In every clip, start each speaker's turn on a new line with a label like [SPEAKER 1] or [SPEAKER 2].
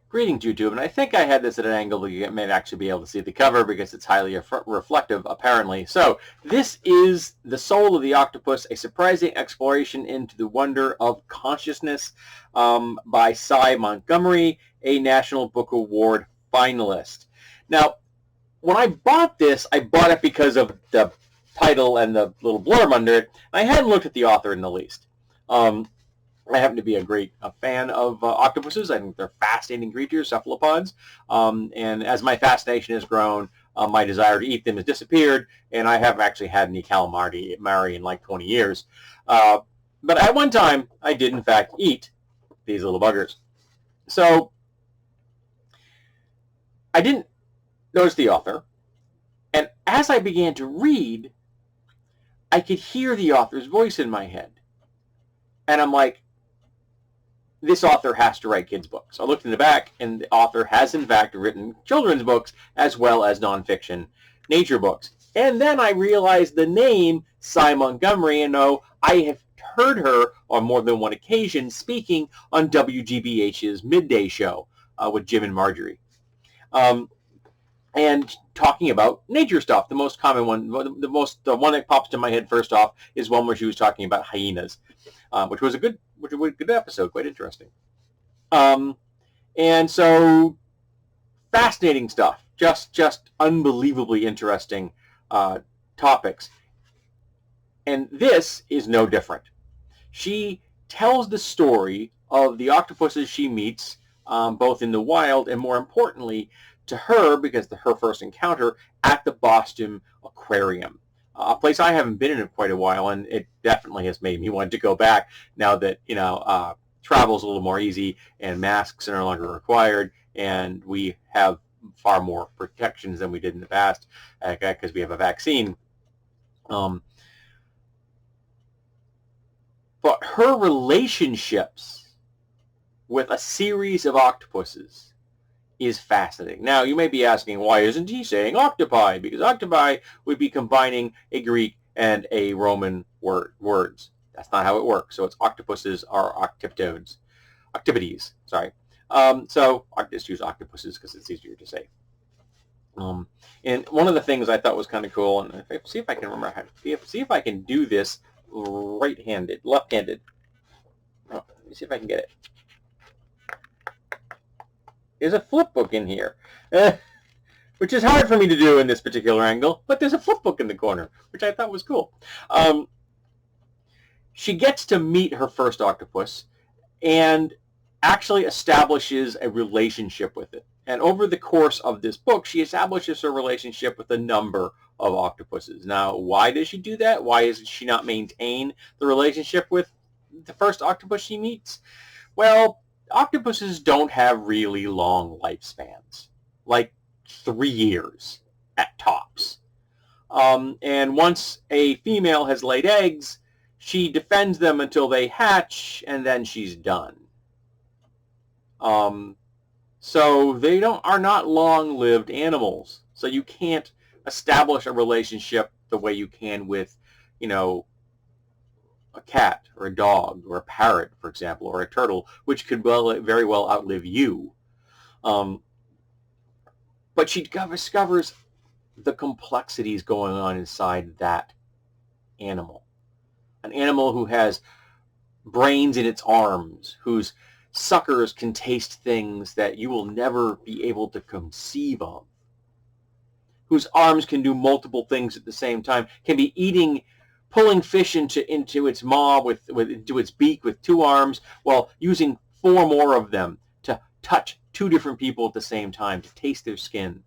[SPEAKER 1] Greetings, YouTube, and I think I had this at an angle that you may actually be able to see the cover because it's highly reflective, apparently. So, this is The Soul of the Octopus, a surprising exploration into the wonder of consciousness by Cy Montgomery, a National Book Award finalist. Now, when I bought this, I bought it because of the title and the little blurb under it. I hadn't looked at the author in the least. I happen to be a fan of octopuses. I think they're fascinating creatures, cephalopods. And as my fascination has grown, my desire to eat them has disappeared, and I haven't actually had any calamari in like 20 years. But at one time, I did in fact eat these little buggers. So I didn't notice the author, and as I began to read, I could hear the author's voice in my head. And I'm like, this author has to write kids' books. I looked in the back, and the author has, in fact, written children's books as well as nonfiction nature books. And then I realized the name, Cy Montgomery, and I have heard her on more than one occasion speaking on WGBH's Midday Show with Jim and Marjorie. And talking about nature stuff. The most common one, the one that pops to my head first off is one where she was talking about hyenas, which was a good episode, quite interesting. And so fascinating stuff, just unbelievably interesting topics. And this is no different. She tells the story of the octopuses she meets, both in the wild and, more importantly, to her, because her first encounter at the Boston Aquarium, a place I haven't been in quite a while, and it definitely has made me want to go back now that travel's a little more easy and masks are no longer required, and we have far more protections than we did in the past because we have a vaccine. But her relationships with a series of octopuses is fascinating. Now, you may be asking, why isn't he saying octopi? Because octopi would be combining a Greek and a Roman words. That's not how it works. So it's octopuses are octiptodes. Octopodes, sorry. So I just use octopuses because it's easier to say. And one of the things I thought was kind of cool, and see if I can remember see if I can do this left-handed. Let me see if I can get it. There's a flip book in here, which is hard for me to do in this particular angle, but there's a flip book in the corner, which I thought was cool. She gets to meet her first octopus and actually establishes a relationship with it. And over the course of this book, she establishes her relationship with a number of octopuses. Now, why does she do that? Why does she not maintain the relationship with the first octopus she meets? Well, octopuses don't have really long lifespans, like 3 years at tops. And once a female has laid eggs, she defends them until they hatch, and then she's done. So they are not long-lived animals. So you can't establish a relationship the way you can with, a cat or a dog or a parrot, for example, or a turtle, which could very well outlive you. But she discovers the complexities going on inside that animal. An animal who has brains in its arms, whose suckers can taste things that you will never be able to conceive of, whose arms can do multiple things at the same time, can be pulling fish into its maw into its beak with 2 arms, while using 4 more of them to touch 2 different people at the same time, to taste their skin,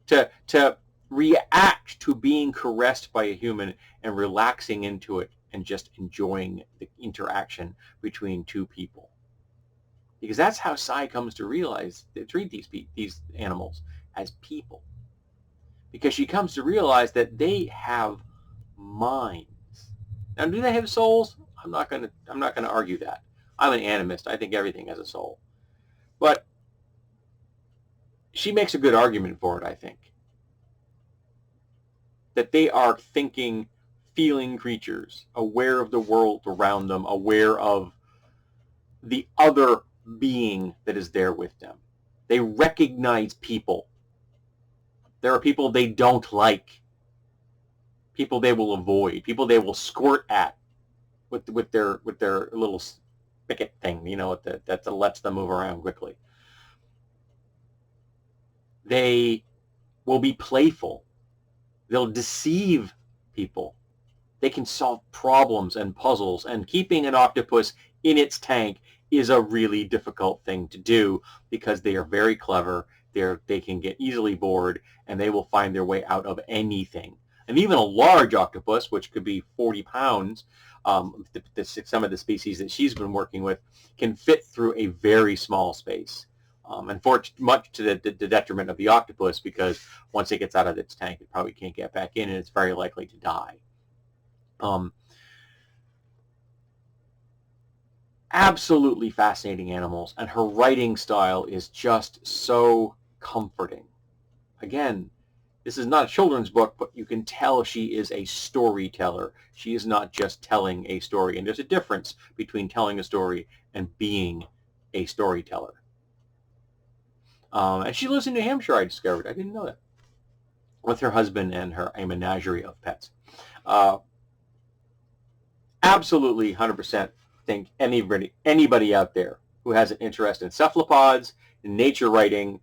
[SPEAKER 1] to react to being caressed by a human and relaxing into it and just enjoying the interaction between 2 people. Because that's how Cy comes to treat these animals as people. Because she comes to realize that they have minds. Now, do they have souls? I'm not going to argue that. I'm an animist. I think everything has a soul. But she makes a good argument for it, I think. That they are thinking, feeling creatures, aware of the world around them, aware of the other being that is there with them. They recognize people. There are people they don't like, people they will avoid, people they will squirt at with their little spigot thing, that lets them move around quickly. They will be playful. They'll deceive people. They can solve problems and puzzles, and keeping an octopus in its tank is a really difficult thing to do because they are very clever. They can get easily bored, and they will find their way out of anything. And even a large octopus, which could be 40 pounds, some of the species that she's been working with, can fit through a very small space. And much to the detriment of the octopus, because once it gets out of its tank, it probably can't get back in, and it's very likely to die. Absolutely fascinating animals, and her writing style is just so comforting. Again, this is not a children's book, but you can tell she is a storyteller. She is not just telling a story, and there's a difference between telling a story and being a storyteller. And she lives in New Hampshire, I discovered. I didn't know that. With her husband and a menagerie of pets. Absolutely 100% think anybody out there who has an interest in cephalopods, in nature writing,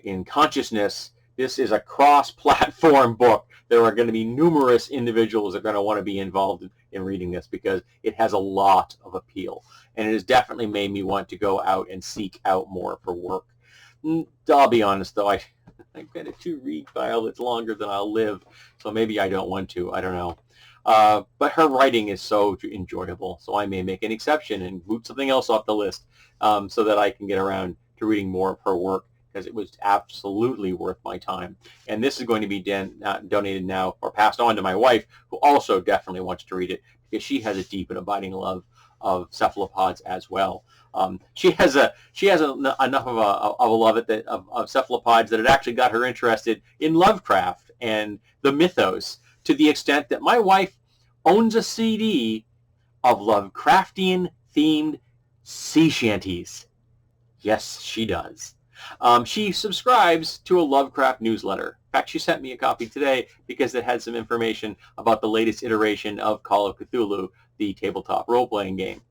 [SPEAKER 1] in consciousness, this is a cross-platform book. There are going to be numerous individuals that are going to want to be involved in reading this because it has a lot of appeal. And it has definitely made me want to go out and seek out more for work. I'll be honest, though, I've got a to-read file that's longer than I'll live, so maybe I don't want to. I don't know. But her writing is so enjoyable, so I may make an exception and boot something else off the list so that I can get around to reading more of her work, because it was absolutely worth my time. And this is going to be donated now, or passed on to my wife, who also definitely wants to read it, because she has a deep and abiding love of cephalopods as well. She has enough of a love of cephalopods that it actually got her interested in Lovecraft and the mythos, to the extent that my wife owns a CD of Lovecraftian-themed sea shanties. Yes, she does. She subscribes to a Lovecraft newsletter. In fact, she sent me a copy today because it had some information about the latest iteration of Call of Cthulhu, the tabletop role-playing game.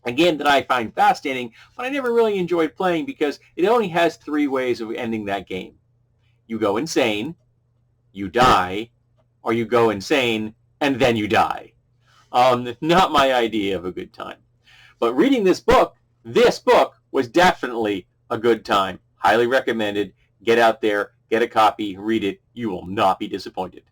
[SPEAKER 1] A game that I find fascinating, but I never really enjoyed playing because it only has 3 ways of ending that game. You go insane, you die, or you go insane, and then you die. Not my idea of a good time. But reading this book was definitely a good time. Highly recommended. Get out there, get a copy, read it. You will not be disappointed.